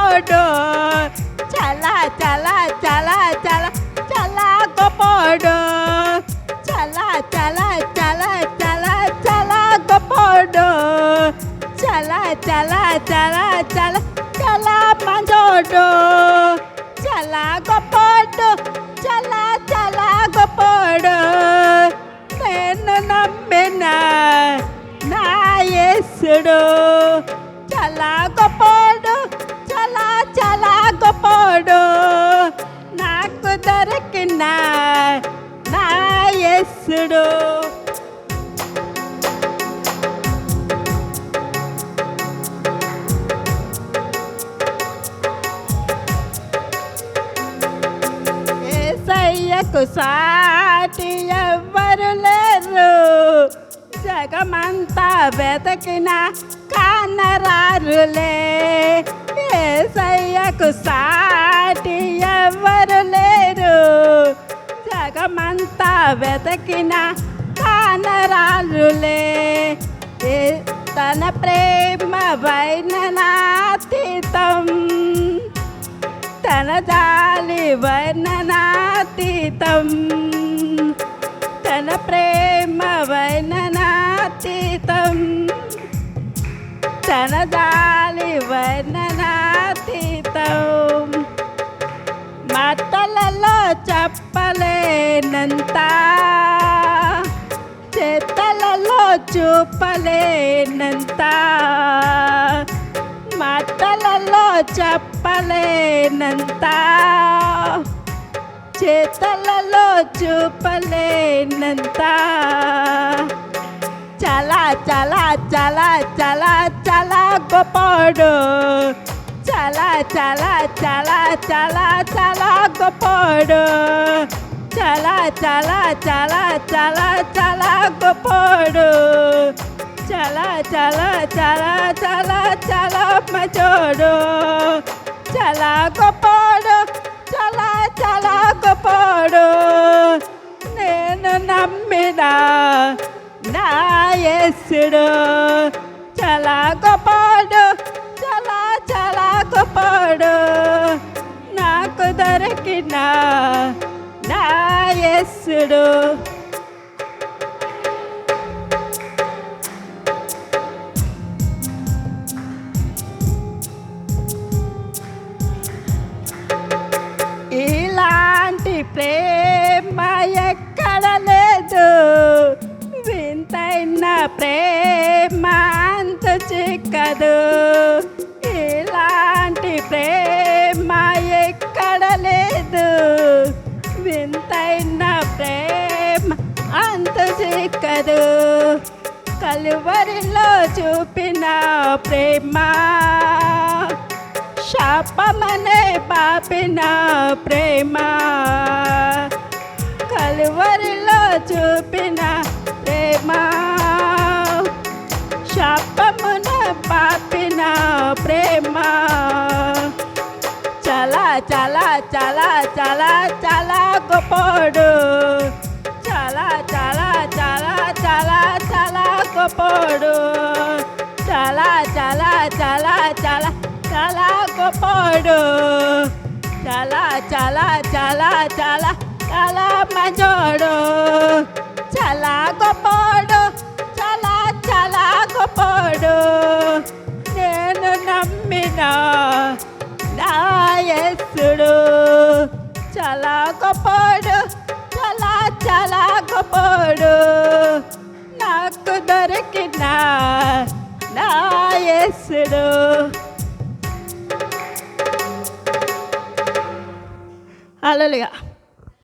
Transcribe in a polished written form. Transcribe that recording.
గొప్పోడు, చాలా చాలా చాలా చాలా చాలా గొప్పోడు, చాలా చాలా చాలా చాలా చాలా గొప్పోడు, చాలా చాలా చాలా చాలా చాలా మంచోడు, చాలా గొప్పోడు, చాలా చాలా గొప్పోడు. నేను నమ్మిన నా యేసుడు చాలా గొప్పోడు, చాలా చాలా గొప్పోడు. నాకు దొరికిన నా యేసుడు. యేసయ్యకు సాటి ఎవ్వరు లేరు, జగమంతా వెతకినా కానరారులే. యేసయ్యకు సాటి ఎవ్వరు లేరు, జగమంతా వెతకినా కానరారులే. తన ప్రేమ వర్ణనాతీతం, తన జాలి వర్ణనాతీతం, తన ప్రేమ వర్ణనాతీతం, తన జాలి వర్ణనాతీతం. మాటలలో చెప్పలేనంత, చేతలలో చూపలేనంత, మాటలలో చెప్పలేనంత, చేతలలో చూపలేనంత. చాలా చాలా చాలా చాలా చాలా గొప్పోడు, చాలా చాలా చాలా చాలా చాలా గొప్పోడు, చాలా చాలా చాలా చాలా చాలా గొప్పోడు, చాలా చాలా చాలా చాలా చాలా మంచోడు, చాలా గొప్పోడు, చాలా చాలా గొప్పోడు. నేను నమ్మిన నా యేసుడు చాలా గొప్పోడు, చాలా చాలా గొప్పోడు. నాకు దొరికిన నా యేసుడు. ఇలాంటి ప్రేమ ఎక్కడ లేదు, వింతైన ప్రేమ అంత చిక్కదు. ఇలాంటి ప్రేమ ఎక్కడ లేదు, వింతైన ప్రేమ అంత చిక్కదు. కలువరిలో చూపిన ప్రేమ, శాపమనే పాపిన ప్రేమ, కలువరిలో చూపిన ప్రేమ, శాపమున పాపిన ప్రేమ. చాలా చాలా చాలా చాలా చాలా గొప్పోడు, చాలా చాలా చాలా చాలా చాలా గొప్పోడు, చాలా చాలా చాలా చాలా చాలా గొప్పోడు, చాలా చాలా చాలా చాలా చాలా మంచోడు, చాలా గొప్పోడు, చాలా చాలా గొప్పోడు. నేను నమ్మిన నా యేసుడు చాలా గొప్పోడు, చాలా చాలా గొప్పోడు. నాకు దొరికిన నా యేసుడు. హల్లెలూయా.